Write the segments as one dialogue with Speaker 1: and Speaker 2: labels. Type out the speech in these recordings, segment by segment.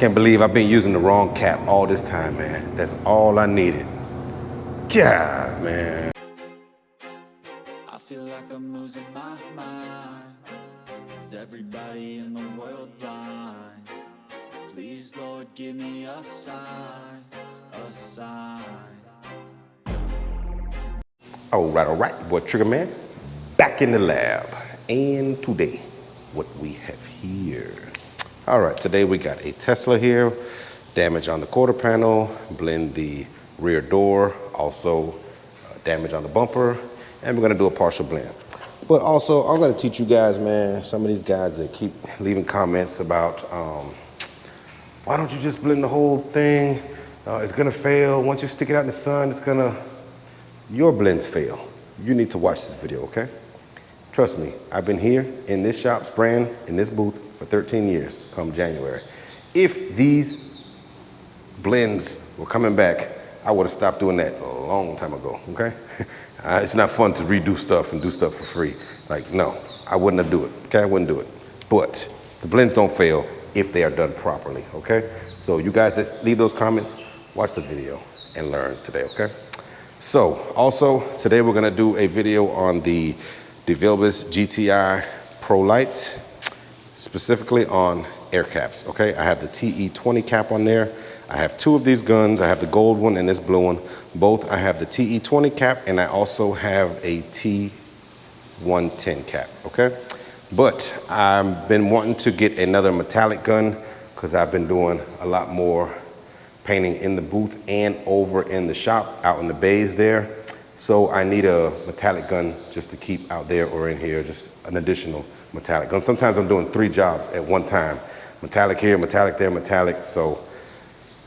Speaker 1: Can't believe I've been using the wrong cap all this time, man. That's all I needed. God, man.
Speaker 2: I feel like I'm losing my mind. Is everybody in the world blind? Please, Lord, give me a sign, a sign.
Speaker 1: All right, boy, Trigger Man, back in the lab. And today, what we have here. All right, today we got a Tesla here, damage on the quarter panel, blend the rear door, also damage on the bumper, and we're gonna do a partial blend. But also, I'm gonna teach you guys, man, some of these guys that keep leaving comments about, why don't you just blend the whole thing? It's gonna fail. Once you stick it out in the sun, your blends fail. You need to watch this video, okay? Trust me, I've been here in this shop spraying in this booth for 13 years come January. If these blends were coming back, I would have stopped doing that a long time ago, okay? It's not fun to redo stuff and do stuff for free. Like, no, I wouldn't have do it, okay? I wouldn't do it. But the blends don't fail if they are done properly, okay? So you guys that leave those comments, watch the video and learn today, okay? So also today we're gonna do a video on the Devilbiss GTI Pro-Lite, specifically on air caps, okay? I have the TE20 cap on there. I have two of these guns. I have the gold one and this blue one. Both I have the TE20 cap and I also have a T110 cap, okay? But I've been wanting to get another metallic gun because I've been doing a lot more painting in the booth and over in the shop, out in the bays there. So I need a metallic gun just to keep out there or in here, just an additional metallic gun. Sometimes I'm doing 3 jobs at one time. Metallic here, metallic there, metallic. So,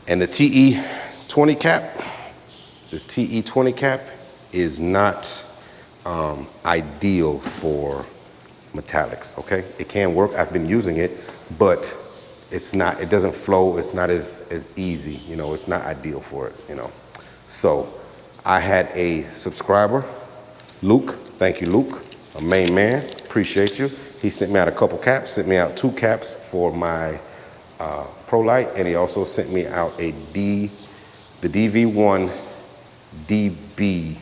Speaker 1: and the TE20 cap, this TE20 cap is not ideal for metallics, okay? It can work, I've been using it, but it doesn't flow, it's not as easy, you know, it's not ideal for it, you know. So I had a subscriber, Luke, thank you Luke, a main man, appreciate you. He sent me out a couple caps, sent me out 2 caps for my Pro-Lite, and he also sent me out the DV1 DB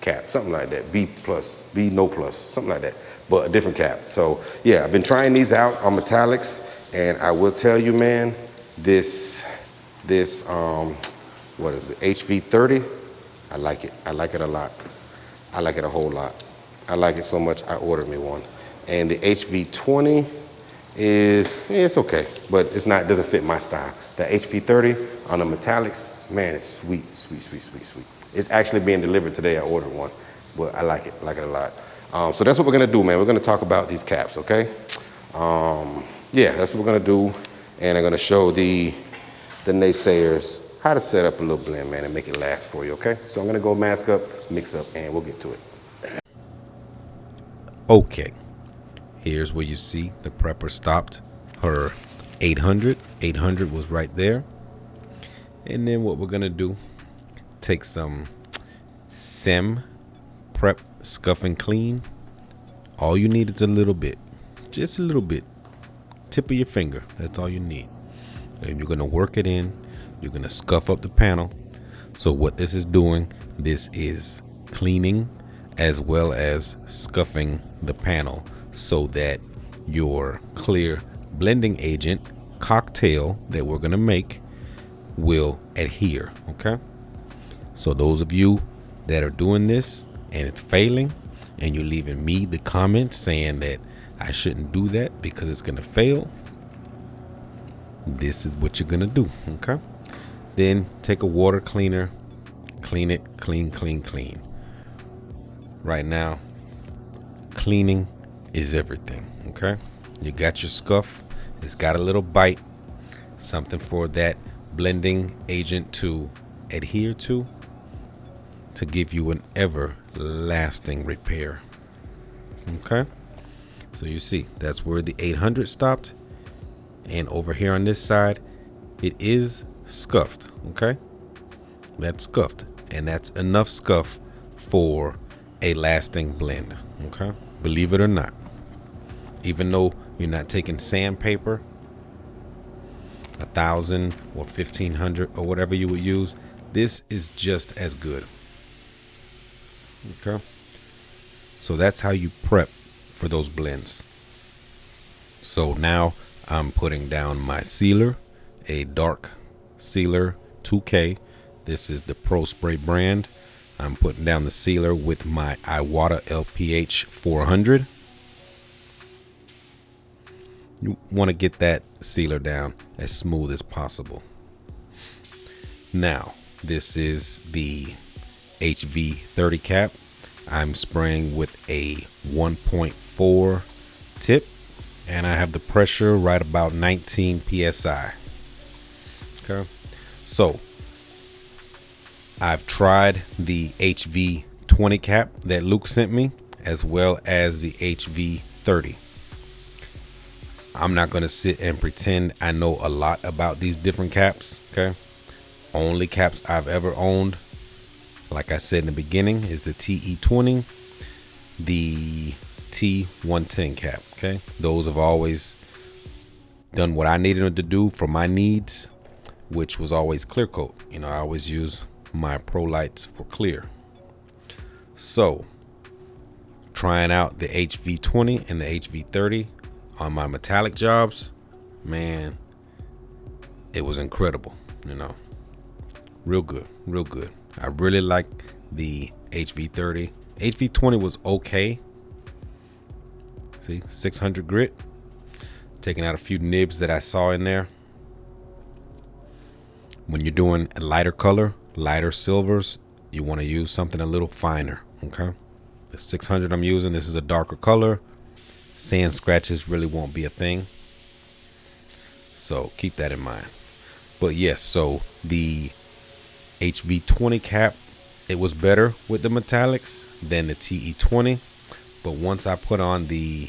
Speaker 1: cap, something like that, B plus, B no plus, something like that, but a different cap. So yeah, I've been trying these out on metallics, and I will tell you, man, this what is it, HV30, I like it. I like it a lot. I like it a whole lot. I like it so much, I ordered me one. And the HV20 it's okay, but it doesn't fit my style. The HV30 on the metallics, man, it's sweet, sweet, sweet, sweet, sweet. It's actually being delivered today, I ordered one, but I like it a lot. So that's what we're gonna do, man. We're gonna talk about these caps, okay? Yeah, that's what we're gonna do. And I'm gonna show the naysayers how to set up a little blend, man, and make it last for you, okay? So I'm gonna go mask up, mix up, and we'll get to it.
Speaker 3: Okay, here's where you see the prepper stopped her 800. 800 was right there. And then what we're gonna do, take some SEM Prep Scuff and Clean. All you need is a little bit, just a little bit. Tip of your finger, that's all you need. And you're gonna work it in, you're gonna scuff up the panel. So what this is doing, this is cleaning as well as scuffing the panel so that your clear blending agent cocktail that we're gonna make will adhere, okay? So those of you that are doing this and it's failing and you're leaving me the comments saying that I shouldn't do that because it's gonna fail, this is what you're gonna do, okay? Then take a water cleaner, clean it, clean. Right now, cleaning is everything, okay? You got your scuff, it's got a little bite, something for that blending agent to adhere to give you an everlasting repair, okay? So you see, that's where the 800 stopped. And over here on this side, it is scuffed, okay? That's scuffed, and that's enough scuff for a lasting blend, okay? Believe it or not. Even though you're not taking sandpaper 1,000 or 1,500 or whatever you would use, this is just as good. Okay, so that's how you prep for those blends. So now I'm putting down my sealer, a dark sealer 2K. This is the ProSpray brand. I'm putting down the sealer with my Iwata LPH 400. You want to get that sealer down as smooth as possible. Now, this is the HV30 cap. I'm spraying with a 1.4 tip, and I have the pressure right about 19 psi. Okay, so I've tried the HV20 cap that Luke sent me, as well as the HV30. I'm not going to sit and pretend I know a lot about these different caps. Okay, only caps I've ever owned, like I said in the beginning, is the TE20, the T110 cap. Okay, those have always done what I needed them to do for my needs, which was always clear coat. You know, I always use my Pro-Lites for clear. So trying out the HV20 and the HV30 on my metallic jobs, man, it was incredible. You know, real good, real good. I really like the HV30. HV20 was okay. See, 600 grit, taking out a few nibs that I saw in there. When you're doing a lighter color, lighter silvers, you want to use something a little finer. Okay, the 600 I'm using, this is a darker color. Sand scratches really won't be a thing, so keep that in mind. But yes, so the HV20 cap, it was better with the metallics than the TE20, but once I put on the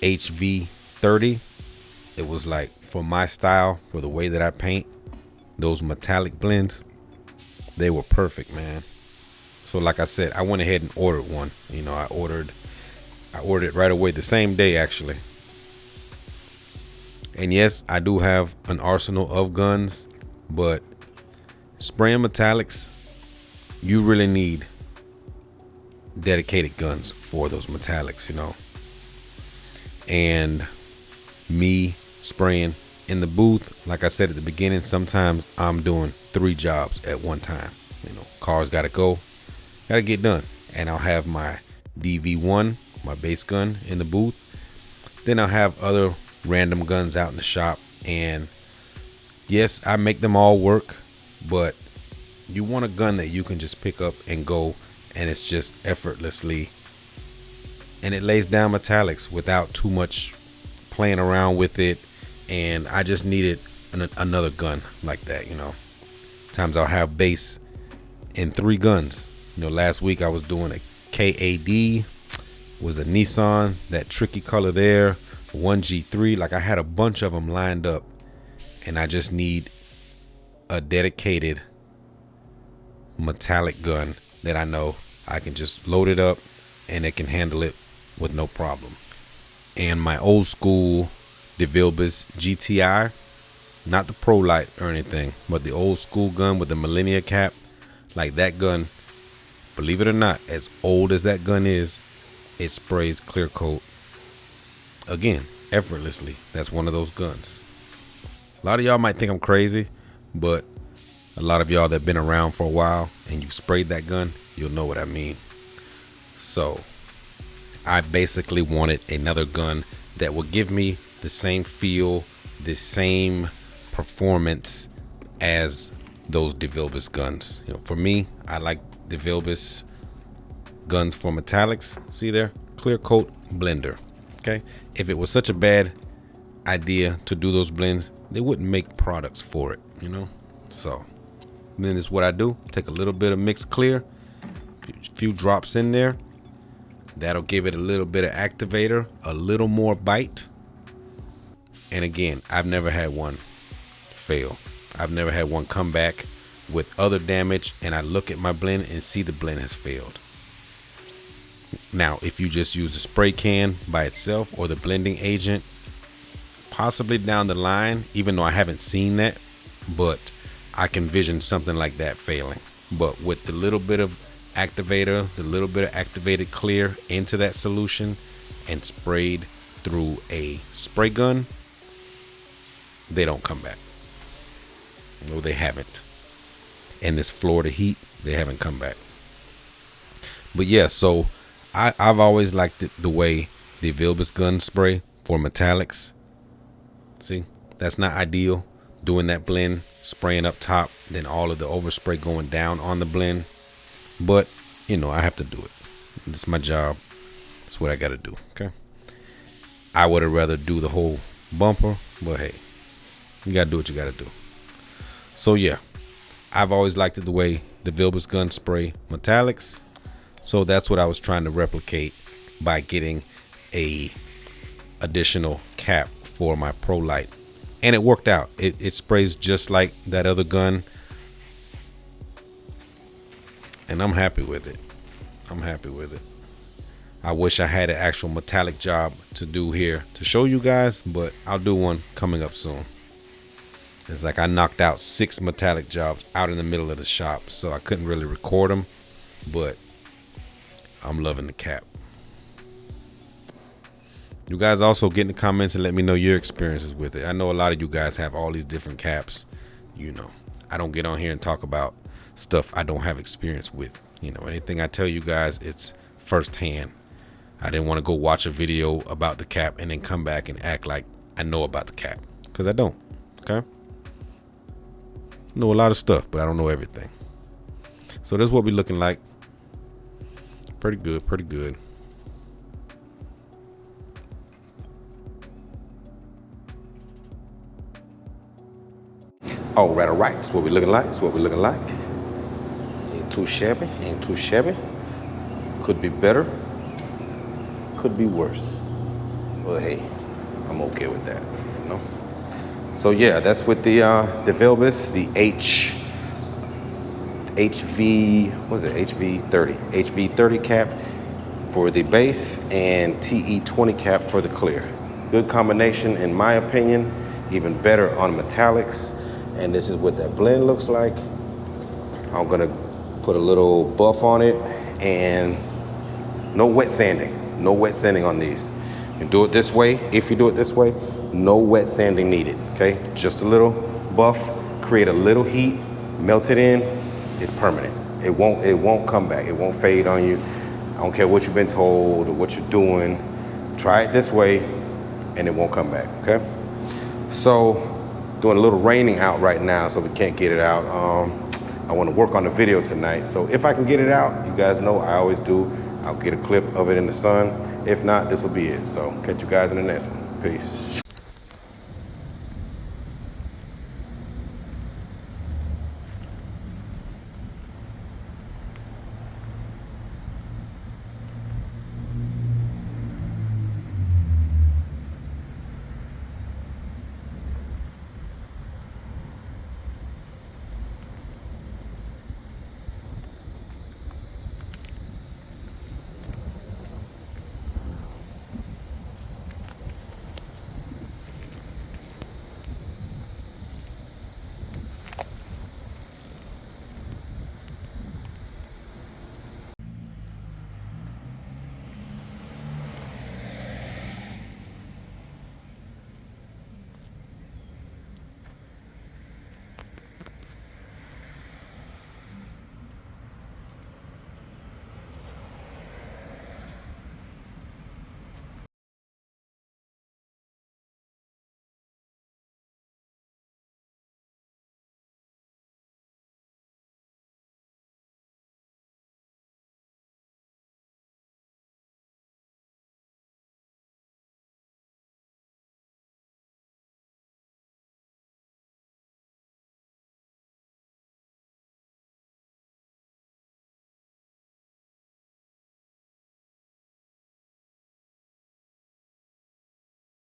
Speaker 3: HV30, it was like, for my style, for the way that I paint, those metallic blends, they were perfect, man. So like I said, I went ahead and ordered one. You know, I ordered it right away, the same day actually. And yes, I do have an arsenal of guns, but spraying metallics, you really need dedicated guns for those metallics, you know. And me spraying in the booth, like I said at the beginning, sometimes I'm doing 3 jobs at one time. You know, cars gotta go, gotta get done. And I'll have my DV1, my base gun, in the booth. Then I'll have other random guns out in the shop. And yes, I make them all work, but you want a gun that you can just pick up and go, and it's just effortlessly, and it lays down metallics without too much playing around with it. And I just needed another gun like that, you know. Times I'll have base in 3 guns. You know, last week I was doing a KAD, was a Nissan, that tricky color there, 1G3. Like, I had a bunch of them lined up, and I just need a dedicated metallic gun that I know I can just load it up and it can handle it with no problem. And my old school Devilbiss GTI, not the Pro-Lite or anything, but the old school gun with the Millennia cap, like that gun, believe it or not, as old as that gun is, it sprays clear coat again effortlessly. That's one of those guns. A lot of y'all might think I'm crazy, but a lot of y'all that have been around for a while and you've sprayed that gun, you'll know what I mean. So I basically wanted another gun that would give me the same feel, the same performance as those Devilbiss guns. You know, for me, I like Devilbiss guns for metallics. See there, clear coat blender. Okay, if it was such a bad idea to do those blends, they wouldn't make products for it, you know. So then is what I do: take a little bit of mixed clear, a few drops in there. That'll give it a little bit of activator, a little more bite. And again, I've never had one fail. I've never had one come back with other damage and I look at my blend and see the blend has failed. Now, if you just use the spray can by itself or the blending agent, possibly down the line, even though I haven't seen that, but I can vision something like that failing. But with the little bit of activator, the little bit of activated clear into that solution and sprayed through a spray gun, they don't come back. No, they haven't. And this Florida heat, they haven't come back. But yeah, so I've always liked the way the Devilbiss gun spray for metallics. See, that's not ideal. Doing that blend, spraying up top, then all of the overspray going down on the blend. But, you know, I have to do it. It's my job. It's what I got to do, okay? I would have rather do the whole bumper, but hey, you got to do what you got to do. So yeah, I've always liked it the way the Devilbiss gun spray metallics. So that's what I was trying to replicate by getting a additional cap for my Pro-Lite. And it worked out. It sprays just like that other gun. And I'm happy with it. I'm happy with it. I wish I had an actual metallic job to do here to show you guys, but I'll do one coming up soon. It's like I knocked out 6 metallic jobs out in the middle of the shop, so I couldn't really record them, but I'm loving the cap. You guys also get in the comments and let me know your experiences with it. I know a lot of you guys have all these different caps. You know, I don't get on here and talk about stuff I don't have experience with. You know, anything I tell you guys, it's firsthand. I didn't want to go watch a video about the cap and then come back and act like I know about the cap, because I don't. Okay, I know a lot of stuff, but I don't know everything. So this is what we're looking like. Pretty good, pretty good.
Speaker 1: All right. That's what we're looking like. That's what we're looking like. Ain't too shabby. Ain't too shabby. Could be better. Could be worse. Well, hey, I'm okay with that, you know. So yeah, that's with the Devilbiss, the HV30 cap for the base and TE20 cap for the clear. Good combination in my opinion. Even better on metallics. And this is what that blend looks like. I'm gonna put a little buff on it, and no wet sanding. No wet sanding on these. You can do it this way. If you do it this way, no wet sanding needed, okay? Just a little buff, create a little heat, melt it in, it's permanent. It won't come back. It won't fade on you. I don't care what you've been told or what you're doing. Try it this way and it won't come back, okay? So, doing a little raining out right now, so we can't get it out. I want to work on the video tonight, so if I can get it out, you guys know I always do. I'll get a clip of it in the sun. If not, this will be it. So catch you guys in the next one. Peace.